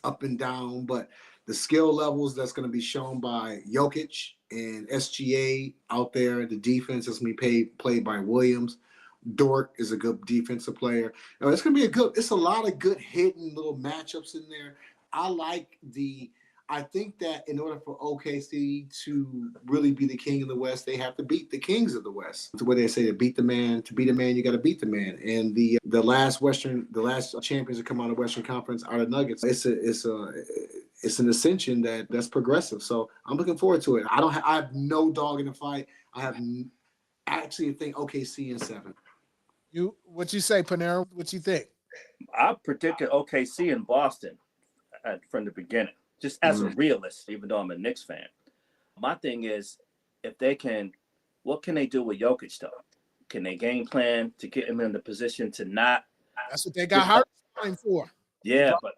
up and down, but the skill levels that's going to be shown by Jokic and SGA out there, the defense is going to be played by Williams. Dort is a good defensive player. It's going to be it's a lot of good hidden little matchups in there. I think that in order for OKC to really be the king of the West, they have to beat the kings of the West. It's what they say, to beat a man, you got to beat the man. And the last champions to come out of Western Conference are the Nuggets. It's an ascension that's progressive. So I'm looking forward to it. I have no dog in the fight. I actually think OKC in 7. What you say, Panera? What you think? I predicted OKC in Boston from the beginning. Just as a realist, even though I'm a Knicks fan. My thing is, what can they do with Jokic, though? Can they game plan to get him in the position to not? That's what they got Harden for. Yeah, but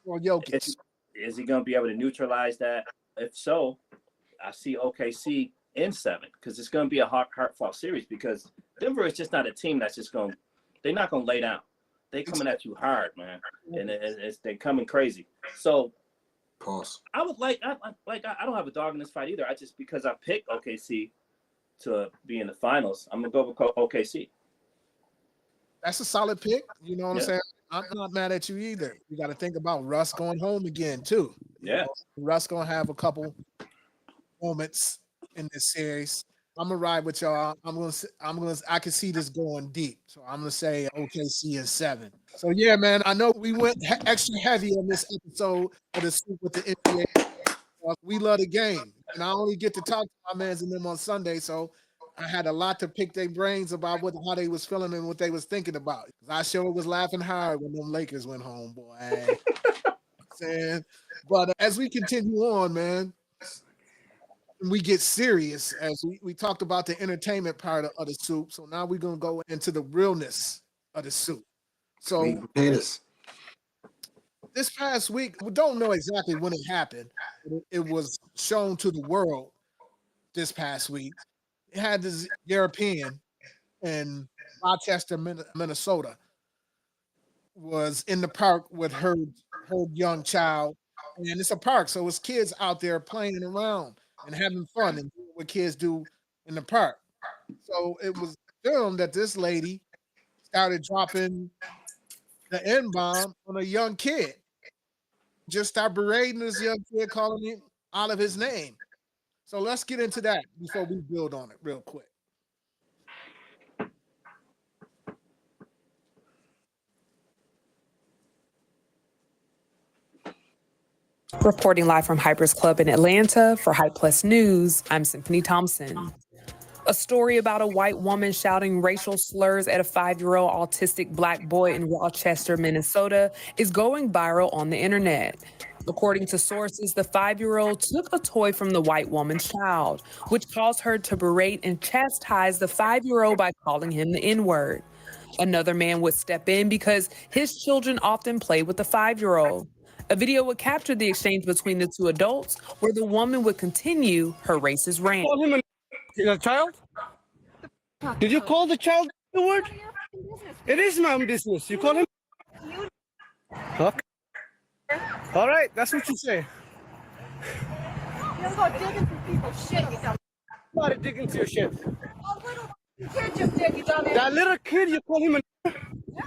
for Jokic. Is he going to be able to neutralize that? If so, I see OKC in 7 because it's going to be a hard-fought series because Denver is just not a team that's they're not going to lay down. They coming at you hard, man, and they're coming crazy. So, pause. I don't have a dog in this fight either. Because I picked OKC to be in the finals, I'm gonna go with OKC. That's a solid pick. You know what I'm saying? I'm not mad at you either. You got to think about Russ going home again too. Yeah, Russ gonna have a couple moments in this series. I'm gonna ride with y'all. I can see this going deep. So I'm gonna say OKC in 7. So yeah, man, I know we went extra heavy on this episode of the Soup with the NBA. We love the game. and I only get to talk to my mans and them on Sunday, so I had a lot to pick their brains about how they was feeling and what they was thinking about. 'Cause I sure was laughing hard when them Lakers went home, boy. Saying, but as we continue on, man, we get serious as we talked about the entertainment part of the soup. So now we're gonna go into the realness of the soup. So this past week, we don't know exactly when it happened. It was shown to the world this past week. It had this European in Rochester, Minnesota, was in the park with her young child, and it's a park, so it's kids out there playing around and having fun and doing what kids do in the park. So it was filmed that this lady started dropping the N-bomb on a young kid. Just start berating this young kid, calling him out of his name. So let's get into that before we build on it real quick. Reporting live from Hyper's Club in Atlanta for Hype Plus News, I'm Symphony Thompson. A story about a white woman shouting racial slurs at a 5-year-old autistic black boy in Rochester, Minnesota is going viral on the internet. According to sources, the 5-year-old took a toy from the white woman's child, which caused her to berate and chastise the 5-year-old by calling him the N-word. Another man would step in because his children often play with the 5-year-old. A video would capture the exchange between the two adults, where the woman would continue her racist rant. Call him a child? Did you call the child the word? It is my own business. You call him? Okay. All right, that's what you say. You don't go digging through people's shit, you dumb. Nobody digging into your shit. Oh, little kid just did, you dumb. That little kid, you call him a... Yeah.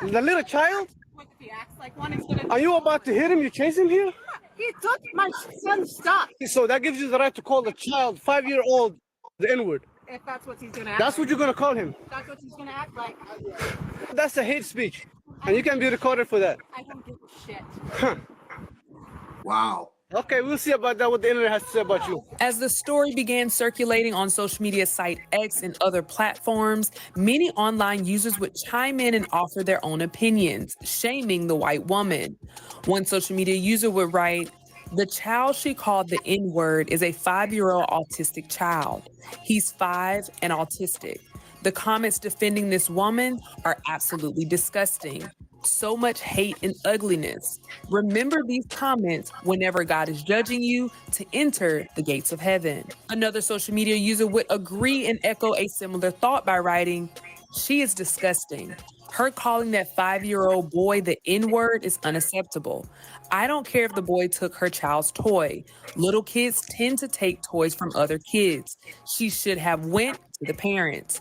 The little child? If he acts like one, he's gonna... Are you about to hit him? You chase him here? He took my son's stuff. So that gives you the right to call the child, 5-year-old, the N-word. If that's what he's gonna act That's what like. you're gonna call him. That's what he's gonna act like. That's a hate speech. And you can be recorded for that. I don't give a shit. Huh. Wow. Okay, we'll see about that, what the internet has to say about you. As the story began circulating on social media site X and other platforms, many online users would chime in and offer their own opinions, shaming the white woman. One social media user would write, "The child she called the N-word is a 5-year-old autistic child. He's 5 and autistic. The comments defending this woman are absolutely disgusting. So much hate and ugliness. Remember these comments whenever God is judging you to enter the gates of heaven." Another social media user would agree and echo a similar thought by writing, "She is disgusting. Her calling that 5-year-old boy the N-word is unacceptable. I don't care if the boy took her child's toy. Little kids tend to take toys from other kids. She should have went to the parents."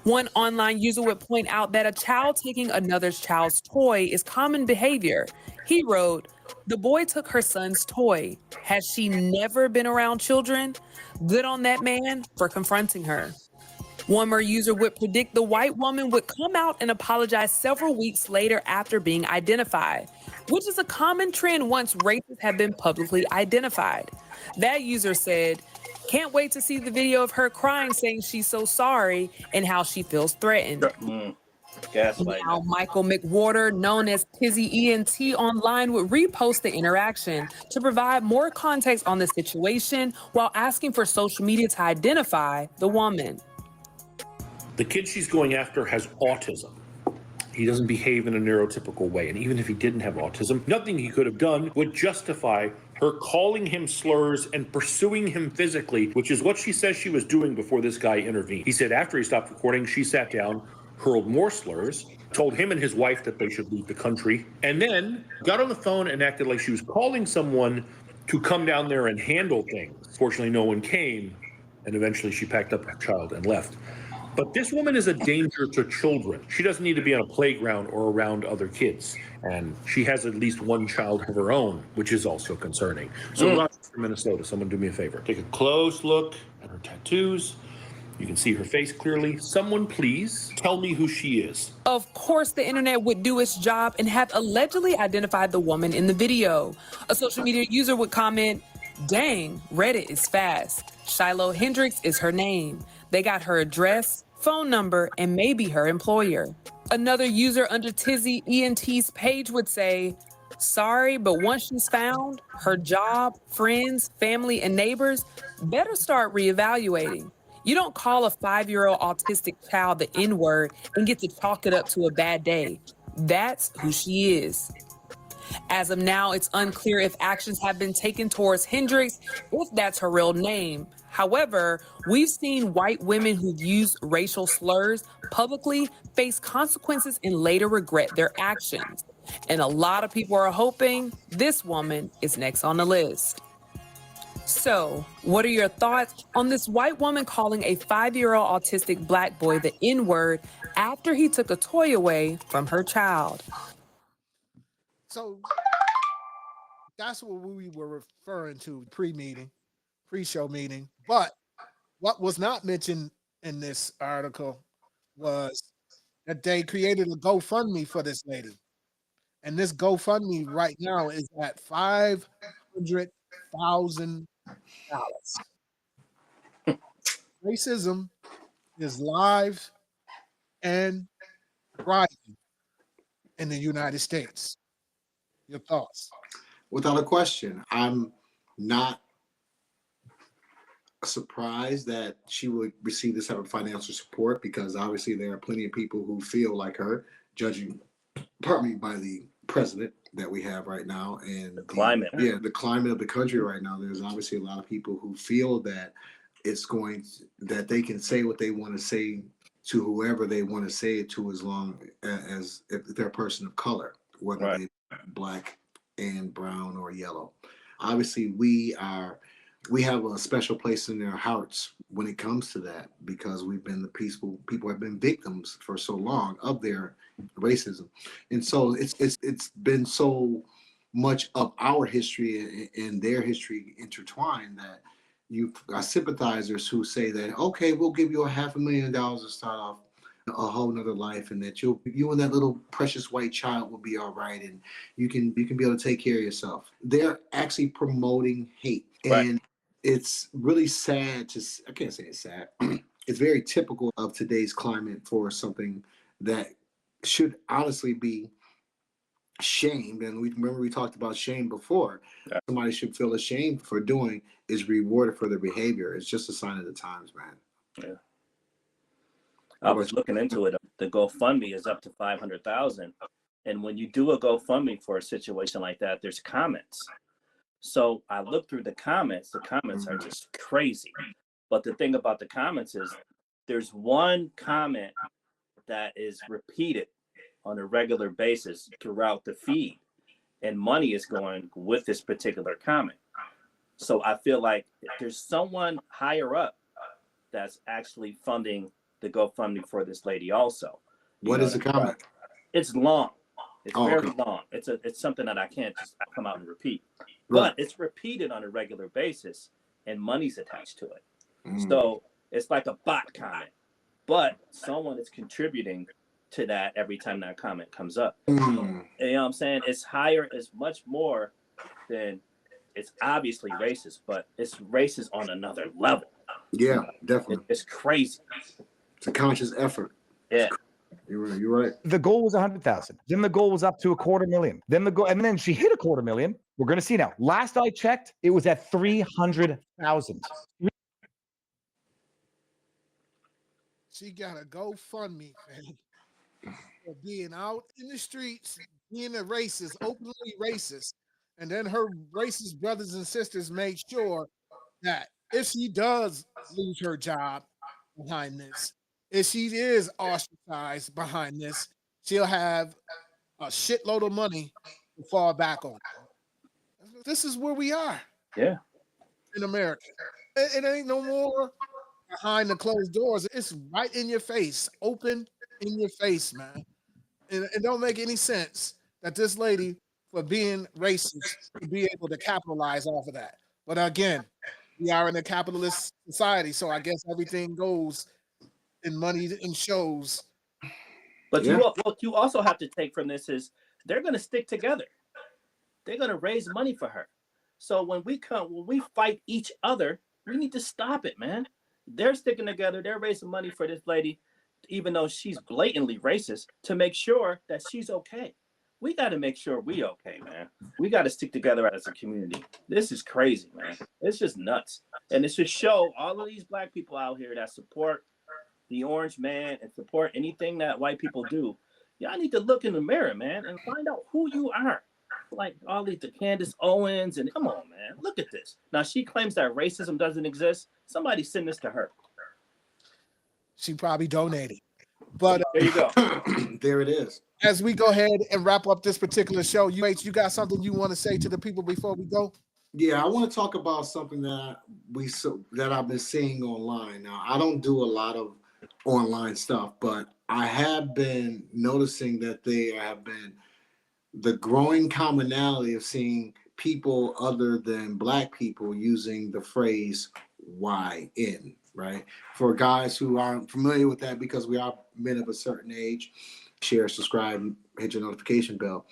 One online user would point out that a child taking another child's toy is common behavior. He wrote, "The boy took her son's toy. Has she never been around children? Good on that man for confronting her." One more user would predict the white woman would come out and apologize several weeks later after being identified, which is a common trend once races have been publicly identified. That user said, "Can't wait to see the video of her crying, saying she's so sorry and how she feels threatened." Gaslighting. Now, Michael McWhorter, known as Tizzy ENT online, would repost the interaction to provide more context on the situation while asking for social media to identify the woman. The kid she's going after has autism. He doesn't behave in a neurotypical way. And even if he didn't have autism, nothing he could have done would justify her calling him slurs and pursuing him physically, which is what she says she was doing before this guy intervened. He said after he stopped recording, she sat down, hurled more slurs, told him and his wife that they should leave the country, and then got on the phone and acted like she was calling someone to come down there and handle things. Fortunately, no one came, and eventually she packed up her child and left. But this woman is a danger to children. She doesn't need to be on a playground or around other kids. And she has at least one child of her own, which is also concerning. So Rochester, Minnesota, someone do me a favor. Take a close look at her tattoos. You can see her face clearly. Someone please tell me who she is. Of course, the internet would do its job and have allegedly identified the woman in the video. A social media user would comment, Dang, Reddit is fast. Shiloh Hendricks is her name. They got her address, phone number, and maybe her employer. Another user under Tizzy ENT's page would say, sorry, but once she's found, her job, friends, family, and neighbors better start reevaluating. You don't call a 5-year-old autistic child the N-word and get to chalk it up to a bad day. That's who she is. As of now, it's unclear if actions have been taken towards Hendricks, if that's her real name. However, we've seen white women who've used racial slurs publicly face consequences and later regret their actions. And a lot of people are hoping this woman is next on the list. So, what are your thoughts on this white woman calling a 5-year-old autistic black boy the N-word after he took a toy away from her child? So that's what we were referring to pre-show meeting. But what was not mentioned in this article was that they created a GoFundMe for this lady. And this GoFundMe right now is at $500,000. Racism is live and rising in the United States. Your thoughts? Without a question, I'm not surprised that she would receive this type of financial support, because obviously there are plenty of people who feel like her, judging, pardon me, by the president that we have right now and the climate. The climate of the country right now. There's obviously a lot of people who feel that that they can say what they want to say to whoever they want to say it to, as long as if they're a person of color, whether they black and brown or yellow. Obviously, we have a special place in their hearts when it comes to that, because we've been the people have been victims for so long of their racism. And so it's been so much of our history and their history intertwined that you've got sympathizers who say that, okay, we'll give you $500,000 to start off a whole nother life, and that you and that little precious white child will be all right, and you can be able to take care of yourself. They're actually promoting hate. And it's really sad I can't say it's sad. It's very typical of today's climate for something that should honestly be shamed. And we talked about shame before. Somebody should feel ashamed for doing is rewarded for their behavior. It's just a sign of the times, man. Yeah. I was looking into it. The GoFundMe is up to 500,000. And when you do a GoFundMe for a situation like that, there's comments. So I looked through the comments. The comments are just crazy. But the thing about the comments is there's one comment that is repeated on a regular basis throughout the feed, and money is going with this particular comment. So I feel like there's someone higher up that's actually funding the GoFundMe for this lady also. What is the comment? It's long. It's very long. It's something that I can't just come out and repeat. But it's repeated on a regular basis, and money's attached to it. So it's like a bot comment, but someone is contributing to that every time that comment comes up. You know what I'm saying? It's higher, it's much more than, it's obviously racist, but it's racist on another level. Yeah, definitely. It's crazy. It's a conscious effort. Yeah. You're right. The goal was 100,000. Then the goal was up to $250,000. Then and then she hit $250,000. We're going to see now. Last I checked, it was at 300,000. She got a GoFundMe, man, for being out in the streets, being a racist, openly racist. And then her racist brothers and sisters made sure that if she does lose her job behind this, if she is ostracized behind this, she'll have a shitload of money to fall back on. This is where we are. Yeah. In America. It ain't no more behind the closed doors. It's right in your face, open in your face, man. And it don't make any sense that this lady, for being racist, to be able to capitalize off of that. But again, we are in a capitalist society, so I guess everything goes in money and shows. But what you also have to take from this is they're going to stick together. They're going to raise money for her. So when we fight each other, we need to stop it, man. They're sticking together. They're raising money for this lady, even though she's blatantly racist, to make sure that she's okay. We got to make sure we okay, man. We got to stick together as a community. This is crazy, man. It's just nuts. And it should show all of these black people out here that support the orange man and support anything that white people do. Y'all need to look in the mirror, man, and find out who you are. Like all these, the Candace Owens, and come on, man, look at this. Now she claims that racism doesn't exist. Somebody send this to her. She probably donated. But there you go. There it is. As we go ahead and wrap up this particular show, you got something you want to say to the people before we go? Yeah, I want to talk about something that I've been seeing online. Now, I don't do a lot of online stuff, but I have been noticing that there have been the growing commonality of seeing people other than black people using the phrase YN, right? For guys who aren't familiar with that, because we are men of a certain age, share, subscribe, hit your notification bell.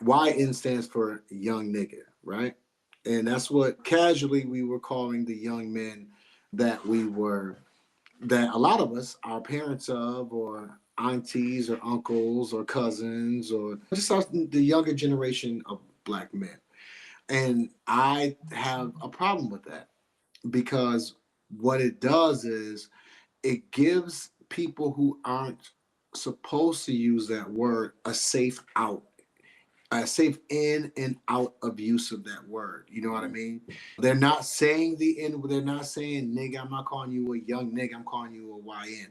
YN stands for young nigga, right? And that's what casually we were calling the young men that a lot of us, our parents of, or aunties or uncles or cousins, or just the younger generation of black men. And I have a problem with that, because what it does is it gives people who aren't supposed to use that word a safe out, a safe in and out of use of that word. You know what I mean? They're not saying the N, they're not saying nigga, I'm not calling you a young nigga, I'm calling you a YN.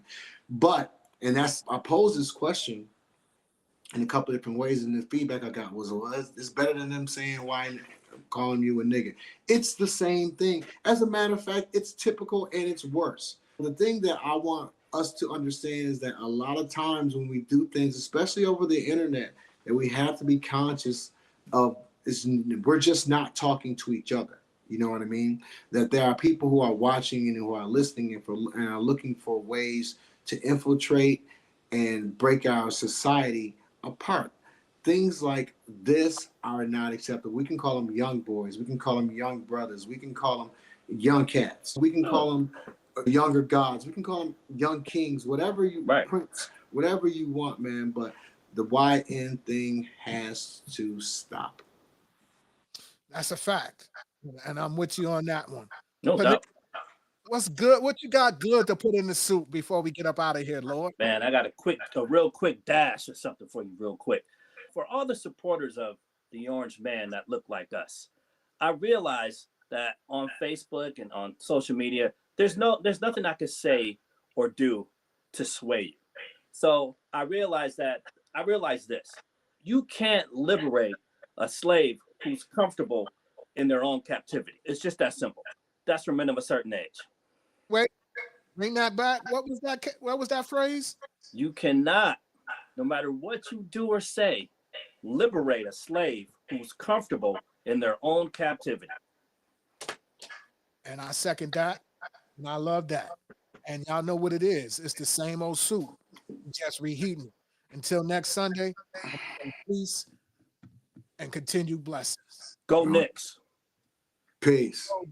But, and I posed this question in a couple of different ways, and the feedback I got was, well, it's better than them saying YN, calling you a nigga. It's the same thing. As a matter of fact, it's typical and it's worse. The thing that I want us to understand is that a lot of times when we do things, especially over the internet, that we have to be conscious of is we're just not talking to each other. You know what I mean? That there are people who are watching and who are listening and are looking for ways to infiltrate and break our society apart. Things like this are not acceptable. We can call them young boys. We can call them young brothers. We can call them young cats. We can call them younger gods. We can call them young kings. Whatever you prince, whatever you want, man. But the YN thing has to stop. That's a fact, and I'm with you on that one. No doubt. What's good? What you got good to put in the soup before we get up out of here, Lord? Man, I got a real quick dash or something for you, real quick. For all the supporters of the orange man that look like us, I realize that on Facebook and on social media, there's nothing I could say or do to sway you. So I realize this: you can't liberate a slave who's comfortable in their own captivity. It's just that simple. That's for men of a certain age. Wait, bring that back. What was that phrase? You cannot, no matter what you do or say, liberate a slave who's comfortable in their own captivity. And I second that, and I love that. And y'all know what it is. It's the same old soup, just reheating. Until next Sunday, peace and continued blessings. Go Knicks. Peace.